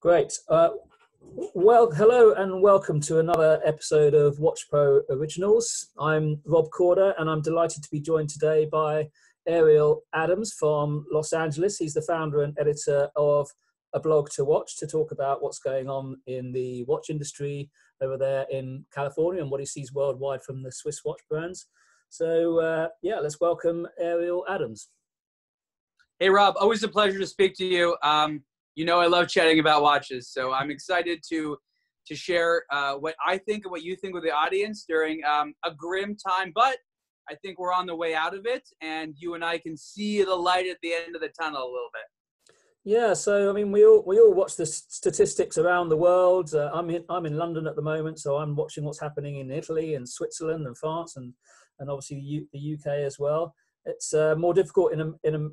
Great. Well, hello and welcome to another episode of WatchPro Originals. I'm Rob Corder and I'm delighted to be joined today by Ariel Adams from Los Angeles. He's the founder and editor of A Blog to Watch to talk about what's going on in the watch industry over there in California and what he sees worldwide from the Swiss watch brands. So, let's welcome Ariel Adams. Hey, Rob, always a pleasure to speak to you. I love chatting about watches, so I'm excited to share what I think and what you think with the audience during a grim time, but I think we're on the way out of it, and you and I can see the light at the end of the tunnel a little bit. Yeah, so I mean, we all watch the statistics around the world. I'm in London at the moment, so I'm watching what's happening in Italy and Switzerland and France and obviously the UK as well. It's more difficult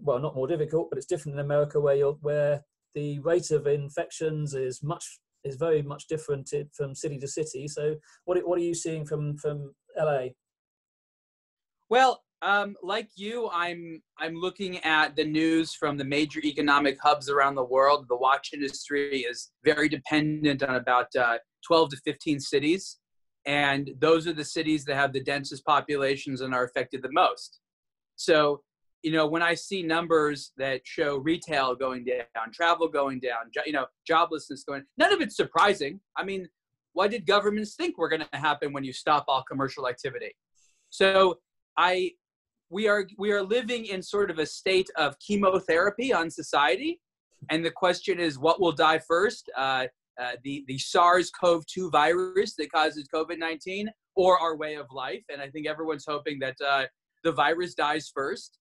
well, not more difficult, but it's different in America where the rate of infections is very much different from city to city. So what are you seeing from LA? Well, like you, I'm looking at the news from the major economic hubs around the world. The watch industry is very dependent on about 12 to 15 cities. And those are the cities that have the densest populations and are affected the most. So, when I see numbers that show retail going down, travel going down, joblessness going, none of it's surprising. I mean, what did governments think were going to happen when you stop all commercial activity? So we are living in sort of a state of chemotherapy on society. And the question is, what will die first? The SARS-CoV-2 virus that causes COVID-19 or our way of life? And I think everyone's hoping that the virus dies first.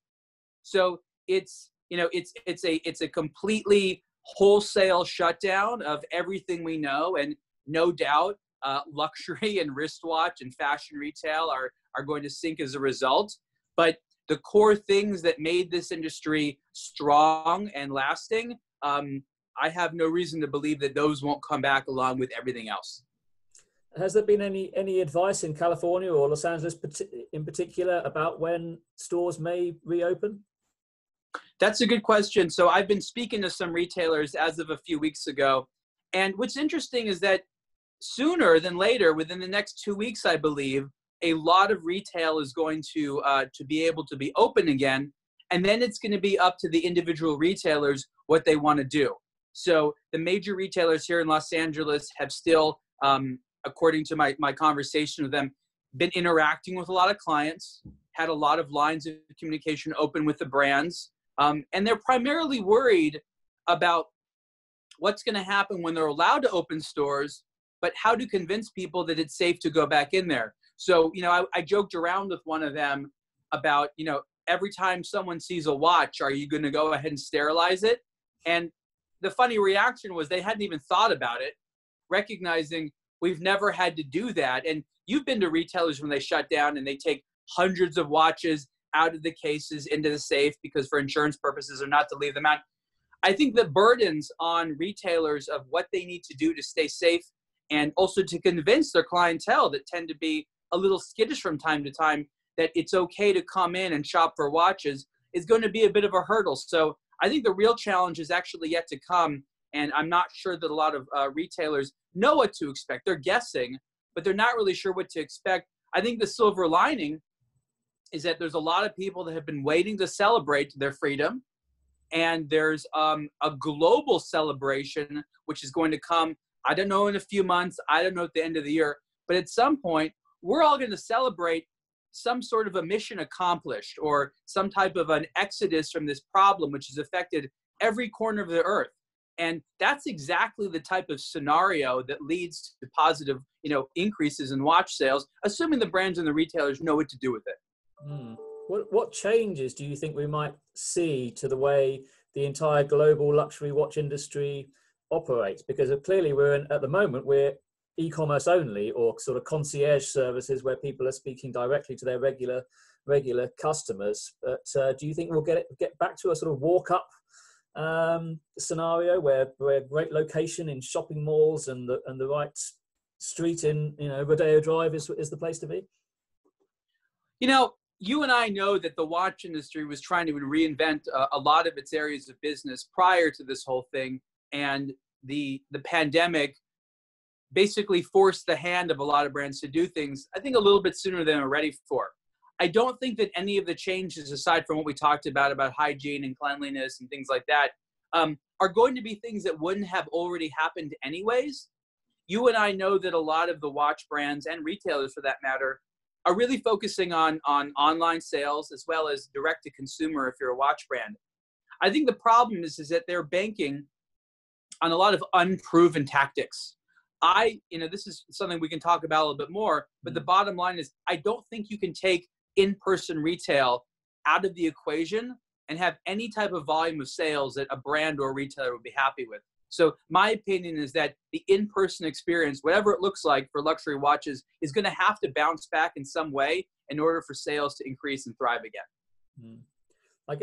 So it's a completely wholesale shutdown of everything we know, and no doubt luxury and wristwatch and fashion retail are going to sink as a result. But the core things that made this industry strong and lasting, I have no reason to believe that those won't come back along with everything else. Has there been any advice in California or Los Angeles in particular about when stores may reopen? That's a good question. So I've been speaking to some retailers as of a few weeks ago. And what's interesting is that sooner than later, within the next 2 weeks, I believe, a lot of retail is going to be able to be open again. And then it's going to be up to the individual retailers what they want to do. So the major retailers here in Los Angeles have still, according to my conversation with them, been interacting with a lot of clients, had a lot of lines of communication open with the brands. And they're primarily worried about what's going to happen when they're allowed to open stores, but how to convince people that it's safe to go back in there. So, I joked around with one of them about, every time someone sees a watch, are you going to go ahead and sterilize it? And the funny reaction was they hadn't even thought about it, recognizing we've never had to do that. And you've been to retailers when they shut down and they take hundreds of watches out of the cases into the safe because for insurance purposes or not to leave them out. I think the burdens on retailers of what they need to do to stay safe and also to convince their clientele that tend to be a little skittish from time to time that it's okay to come in and shop for watches is going to be a bit of a hurdle. So I think the real challenge is actually yet to come. And I'm not sure that a lot of retailers know what to expect. They're guessing, but they're not really sure what to expect. I think the silver lining is that there's a lot of people that have been waiting to celebrate their freedom. And there's a global celebration, which is going to come, I don't know, in a few months. I don't know at the end of the year. But at some point, we're all going to celebrate some sort of a mission accomplished or some type of an exodus from this problem, which has affected every corner of the earth. And that's exactly the type of scenario that leads to positive, increases in watch sales, assuming the brands and the retailers know what to do with it. What changes do you think we might see to the way the entire global luxury watch industry operates? Because clearly at the moment we're e-commerce only, or sort of concierge services where people are speaking directly to their regular customers. But do you think we'll get back to a sort of walk up scenario where great location in shopping malls and the right street in Rodeo Drive is the place to be? You and I know that the watch industry was trying to reinvent a lot of its areas of business prior to this whole thing. And the pandemic basically forced the hand of a lot of brands to do things, I think, a little bit sooner than they're ready for. I don't think that any of the changes, aside from what we talked about hygiene and cleanliness and things like that, are going to be things that wouldn't have already happened anyways. You and I know that a lot of the watch brands and retailers, for that matter, are really focusing on online sales as well as direct to consumer if you're a watch brand. I think the problem is that they're banking on a lot of unproven tactics. This is something we can talk about a little bit more, but the bottom line is I don't think you can take in-person retail out of the equation and have any type of volume of sales that a brand or retailer would be happy with. So my opinion is that the in-person experience, whatever it looks like for luxury watches, is going to have to bounce back in some way in order for sales to increase and thrive again.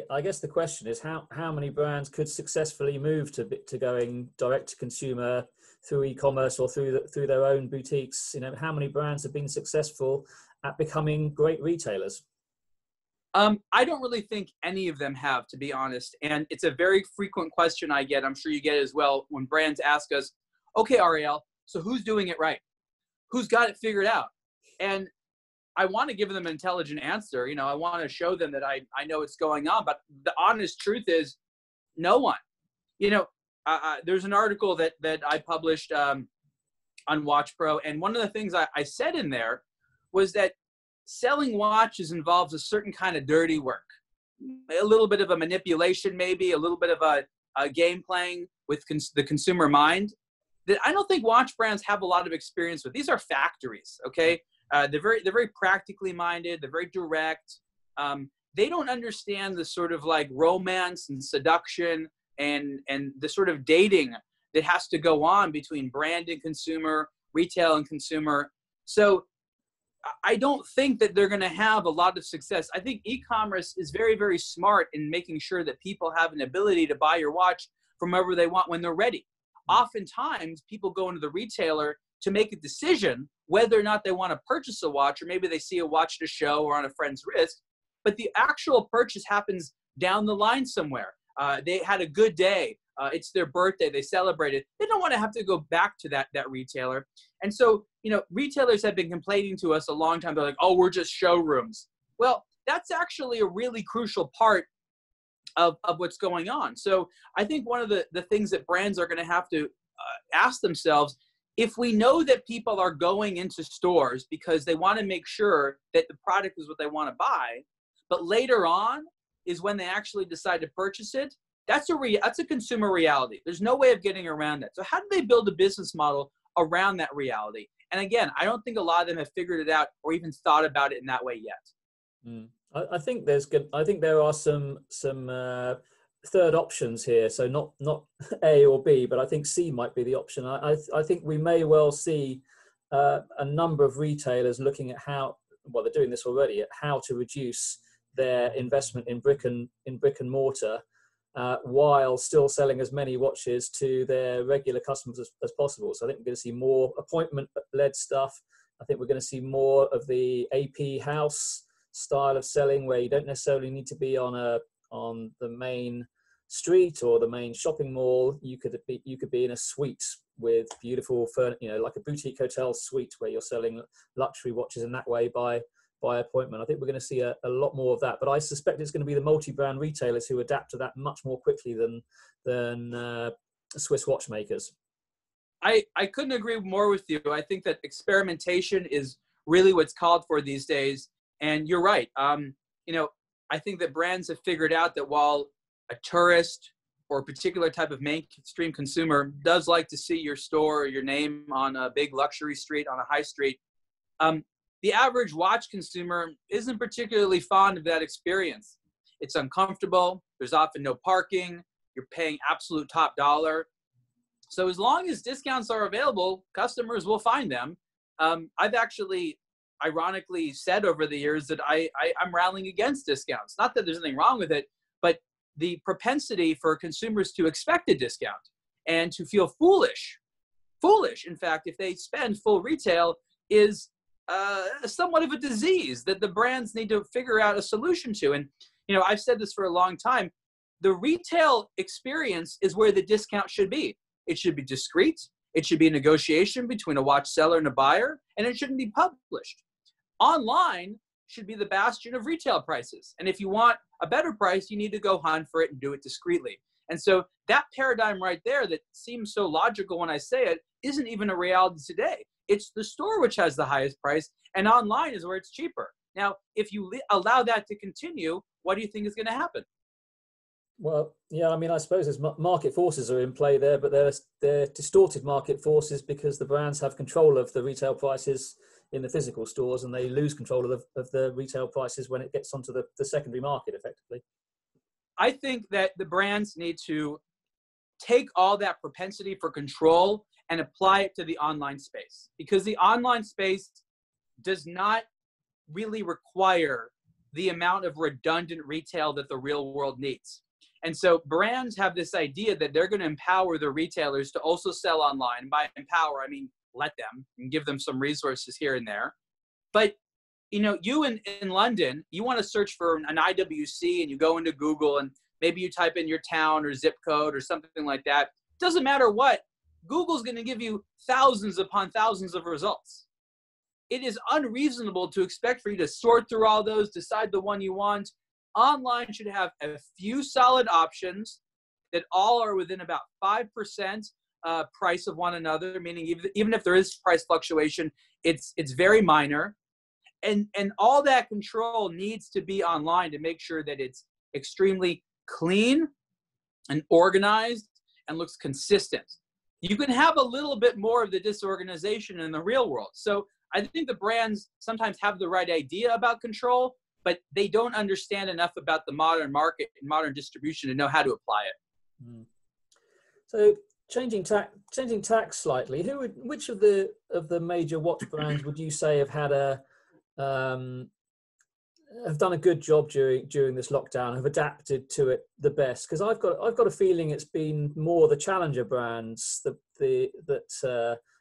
I guess the question is how many brands could successfully move to going direct to consumer through e-commerce or through their own boutiques? How many brands have been successful at becoming great retailers? I don't really think any of them have, to be honest. And it's a very frequent question I get. I'm sure you get it as well when brands ask us, okay, Ariel, so who's doing it right? Who's got it figured out? And I want to give them an intelligent answer. I want to show them that I know what's going on. But the honest truth is no one. There's an article that I published on Watch Pro. And one of the things I said in there was that selling watches involves a certain kind of dirty work, a little bit of a manipulation, maybe a little bit of a game playing with the consumer mind that I don't think watch brands have a lot of experience with. These are factories, okay? They're very practically minded. They're very direct. They don't understand the sort of like romance and seduction and the sort of dating that has to go on between brand and consumer, retail and consumer. So I don't think that they're going to have a lot of success. I think e-commerce is very, very smart in making sure that people have an ability to buy your watch from wherever they want when they're ready. Oftentimes, people go into the retailer to make a decision whether or not they want to purchase a watch, or maybe they see a watch at a show or on a friend's wrist, but the actual purchase happens down the line somewhere. They had a good day. It's their birthday. They celebrated. They don't want to have to go back to that retailer. And so, retailers have been complaining to us a long time. They're like, oh, we're just showrooms. Well, that's actually a really crucial part of what's going on. So I think one of the things that brands are going to have to ask themselves, if we know that people are going into stores because they want to make sure that the product is what they want to buy, but later on is when they actually decide to purchase it, that's a consumer reality. There's no way of getting around that. So how do they build a business model around that reality? And again, I don't think a lot of them have figured it out or even thought about it in that way yet. I think there are some third options here. So not A or B, but I think C might be the option. I think we may well see a number of retailers looking at they're doing this already, at how to reduce their investment in brick and mortar while still selling as many watches to their regular customers as possible. So I think we're going to see more appointment-led stuff. I think we're going to see more of the AP house style of selling, where you don't necessarily need to be on the main street or the main shopping mall. You could be in a suite with beautiful furniture, like a boutique hotel suite where you're selling luxury watches in that way by appointment. I think we're going to see a lot more of that, but I suspect it's going to be the multi-brand retailers who adapt to that much more quickly than Swiss watchmakers. I couldn't agree more with you. I think that experimentation is really what's called for these days. And you're right. I think that brands have figured out that while a tourist or a particular type of mainstream consumer does like to see your store or your name on a big luxury street, on a high street, the average watch consumer isn't particularly fond of that experience. It's uncomfortable. There's often no parking. You're paying absolute top dollar. So as long as discounts are available, customers will find them. I've actually ironically said over the years that I'm rallying against discounts. Not that there's anything wrong with it, but the propensity for consumers to expect a discount and to feel foolish, in fact, if they spend full retail, is somewhat of a disease that the brands need to figure out a solution to. And, I've said this for a long time, the retail experience is where the discount should be. It should be discreet. It should be a negotiation between a watch seller and a buyer, and it shouldn't be published. Online should be the bastion of retail prices. And if you want a better price, you need to go hunt for it and do it discreetly. And so that paradigm right there that seems so logical when I say it isn't even a reality today. It's the store which has the highest price, and online is where it's cheaper. Now, if you allow that to continue, what do you think is going to happen? Well, yeah, I mean, I suppose there's market forces are in play there, but they're distorted market forces because the brands have control of the retail prices in the physical stores, and they lose control of the retail prices when it gets onto the secondary market, effectively. I think that the brands need to take all that propensity for control and apply it to the online space, because the online space does not really require the amount of redundant retail that the real world needs. And so brands have this idea that they're going to empower the retailers to also sell online. And by empower, I mean let them and give them some resources here and there. But you know, you in London, you want to search for an IWC and you go into Google and maybe you type in your town or zip code or something like that. Doesn't matter what, Google's going to give you thousands upon thousands of results. It is unreasonable to expect for you to sort through all those, decide the one you want. Online should have a few solid options that all are within about 5% price of one another, meaning even if there is price fluctuation, it's very minor. And all that control needs to be online to make sure that it's extremely clean and organized and looks consistent. You can have a little bit more of the disorganization in the real world. So I think the brands sometimes have the right idea about control, but they don't understand enough about the modern market and modern distribution to know how to apply it. Mm. So changing tack slightly, which of the major watch brands would you say have had have done a good job during this lockdown, have adapted to it the best? Because I've got a feeling it's been more the challenger brands that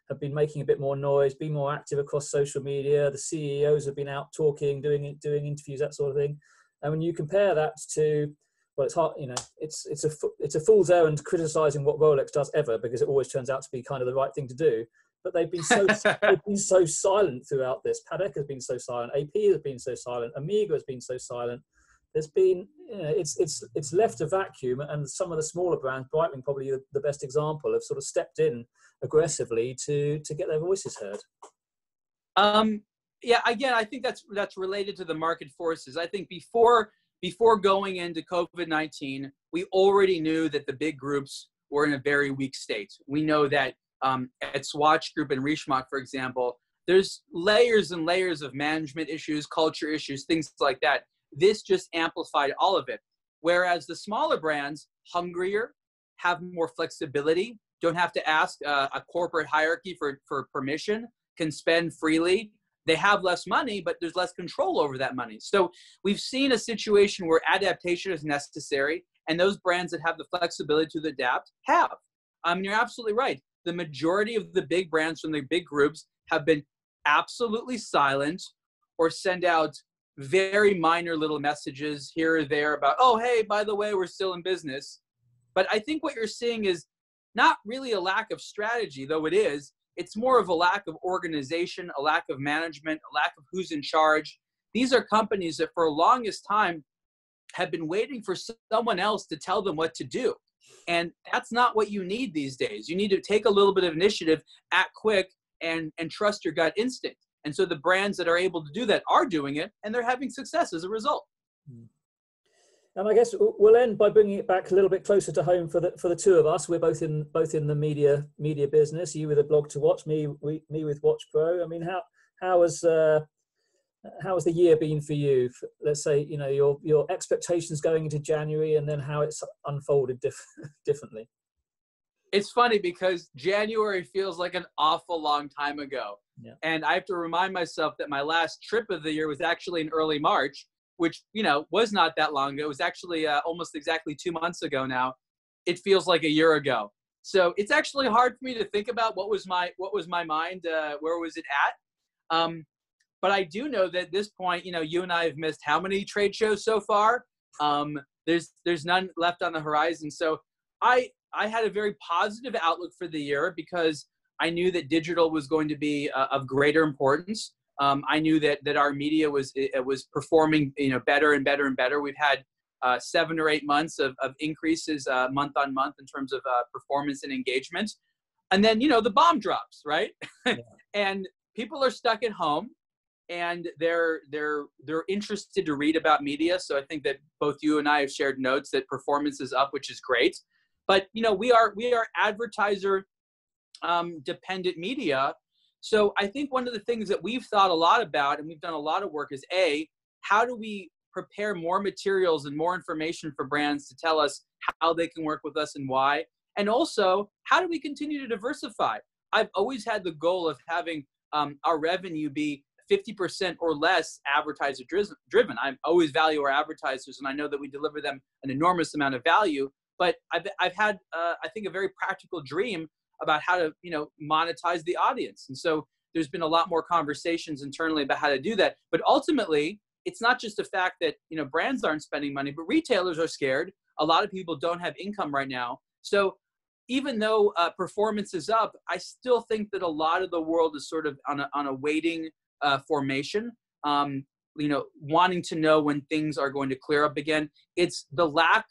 have been making a bit more noise, been more active across social media. The CEOs have been out talking, doing interviews, that sort of thing. And when you compare that to, well, it's hard, you know, it's a fool's errand criticizing what Rolex does ever, because it always turns out to be kind of the right thing to do. But they've been so silent throughout this. Patek has been so silent. AP has been so silent. Omega has been so silent. There's been, you know, it's left a vacuum, and some of the smaller brands, Breitling probably the best example, have sort of stepped in aggressively to get their voices heard. Yeah, again, I think that's related to the market forces. I think before going into COVID-19, we already knew that the big groups were in a very weak state. We know that at Swatch Group and Richemont, for example, there's layers and layers of management issues, culture issues, things like that. This just amplified all of it. Whereas the smaller brands, hungrier, have more flexibility, don't have to ask a corporate hierarchy for permission, can spend freely. They have less money, but there's less control over that money. So we've seen a situation where adaptation is necessary, and those brands that have the flexibility to adapt have. You're absolutely right. The majority of the big brands from the big groups have been absolutely silent or send out very minor little messages here or there about, oh, hey, by the way, we're still in business. But I think what you're seeing is not really a lack of strategy, though it is. It's more of a lack of organization, a lack of management, a lack of who's in charge. These are companies that for the longest time have been waiting for someone else to tell them what to do. And that's not what you need these days. You need to take a little bit of initiative, act quick, and trust your gut instinct. And so the brands that are able to do that are doing it, and they're having success as a result. And I guess we'll end by bringing it back a little bit closer to home for the two of us. We're both in the media business. You with a blog to watch, me with Watch Pro. I mean, how has the year been for you? Let's say, you know, your expectations going into January, and then how it's unfolded differently. It's funny because January feels like an awful long time ago. Yeah. And I have to remind myself that my last trip of the year was actually in early March, which, you know, was not that long ago. It was actually almost exactly 2 months ago now. It feels like a year ago. So it's actually hard for me to think about what was my mind, where was it at? But I do know that at this point, you know, you and I have missed how many trade shows so far? There's none left on the horizon. So I had a very positive outlook for the year because I knew that digital was going to be of greater importance. I knew that our media was performing, better and better and better. We've had 7 or 8 months of increases month on month in terms of performance and engagement. And then, the bomb drops, right? Yeah. And people are stuck at home and they're interested to read about media. So I think that both you and I have shared notes that performance is up, which is great. But, we are advertiser dependent media. So I think one of the things that we've thought a lot about, and we've done a lot of work, is how do we prepare more materials and more information for brands to tell us how they can work with us and why? And also, how do we continue to diversify? I've always had the goal of having our revenue be 50% or less advertiser driven. I always value our advertisers, and I know that we deliver them an enormous amount of value. But I've had, I think, a very practical dream about how to, monetize the audience. And so there's been a lot more conversations internally about how to do that. But ultimately, it's not just the fact that, brands aren't spending money, but retailers are scared. A lot of people don't have income right now. So even though performance is up, I still think that a lot of the world is sort of on a waiting formation, wanting to know when things are going to clear up again. It's the lack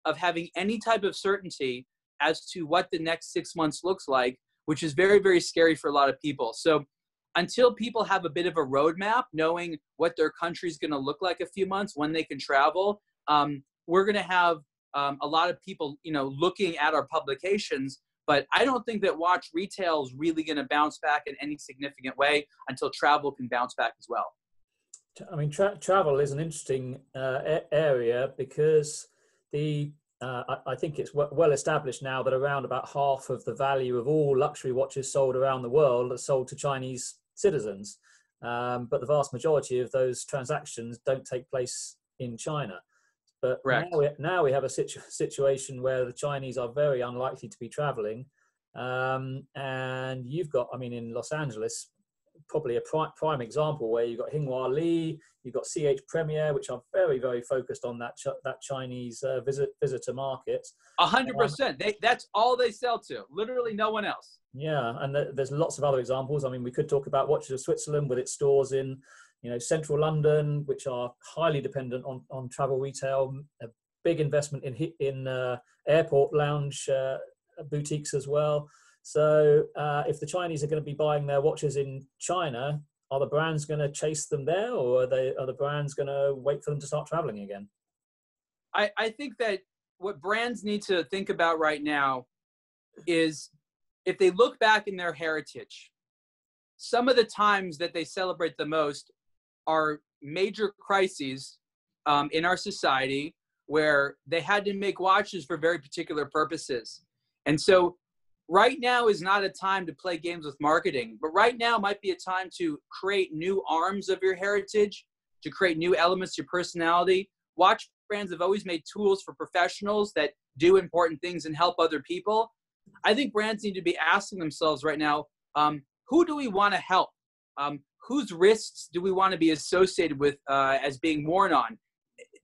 of having any type of certainty as to what the next 6 months looks like, which is very, very scary for a lot of people. So until people have a bit of a roadmap, knowing what their country is going to look like a few months, when they can travel, we're going to have a lot of people, looking at our publications. But I don't think that watch retail is really going to bounce back in any significant way until travel can bounce back as well. I mean, travel is an interesting area because I think it's well established now that around about half of the value of all luxury watches sold around the world are sold to Chinese citizens. But the vast majority of those transactions don't take place in China. But now we have a situation where the Chinese are very unlikely to be traveling. And you've got, in Los Angeles, probably a prime example where you've got Hinghua Li, you've got CH Premier, which are very, very focused on that Chinese visitor market. 100%. That's all they sell to. Literally no one else. Yeah, and there's lots of other examples. We could talk about Watches of Switzerland with its stores in, central London, which are highly dependent on travel retail. A big investment in airport lounge boutiques as well. So if the Chinese are going to be buying their watches in China, are the brands going to chase them there, or are the brands going to wait for them to start traveling again? I think that what brands need to think about right now is if they look back in their heritage, some of the times that they celebrate the most are major crises in our society where they had to make watches for very particular purposes. And so right now is not a time to play games with marketing, but right now might be a time to create new arms of your heritage, to create new elements to your personality. Watch brands have always made tools for professionals that do important things and help other people. I think brands need to be asking themselves right now, who do we want to help? Whose risks do we want to be associated with as being worn on?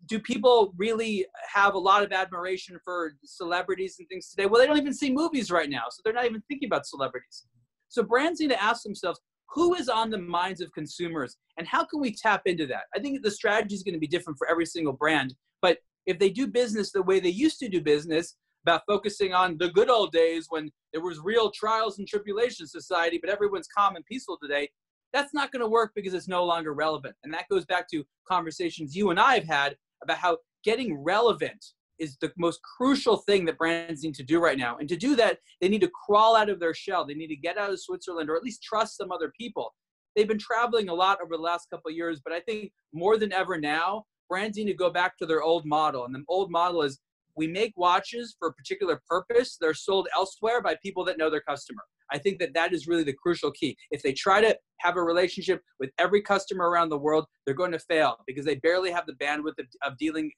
Do people really have a lot of admiration for celebrities and things today? Well, they don't even see movies right now, so they're not even thinking about celebrities. So brands need to ask themselves, who is on the minds of consumers, and how can we tap into that? I think the strategy is going to be different for every single brand, but if they do business the way they used to do business, about focusing on the good old days when there was real trials and tribulations society, but everyone's calm and peaceful today, that's not going to work because it's no longer relevant. And that goes back to conversations you and I have had about how getting relevant is the most crucial thing that brands need to do right now. And to do that, they need to crawl out of their shell. They need to get out of Switzerland, or at least trust some other people. They've been traveling a lot over the last couple of years, but I think more than ever now, brands need to go back to their old model. And the old model is we make watches for a particular purpose. They're sold elsewhere by people that know their customer. I think that is really the crucial key. If they try to have a relationship with every customer around the world, they're going to fail because they barely have the bandwidth of dealing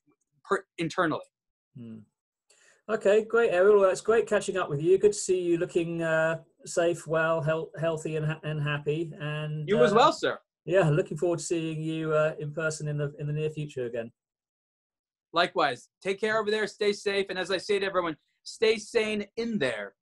internally. Okay, great, Ariel. Well, it's great catching up with you. Good to see you looking safe, well, healthy, and happy. And you as well, sir. Yeah, looking forward to seeing you in person in the near future again. Likewise. Take care over there. Stay safe. And as I say to everyone, stay sane in there.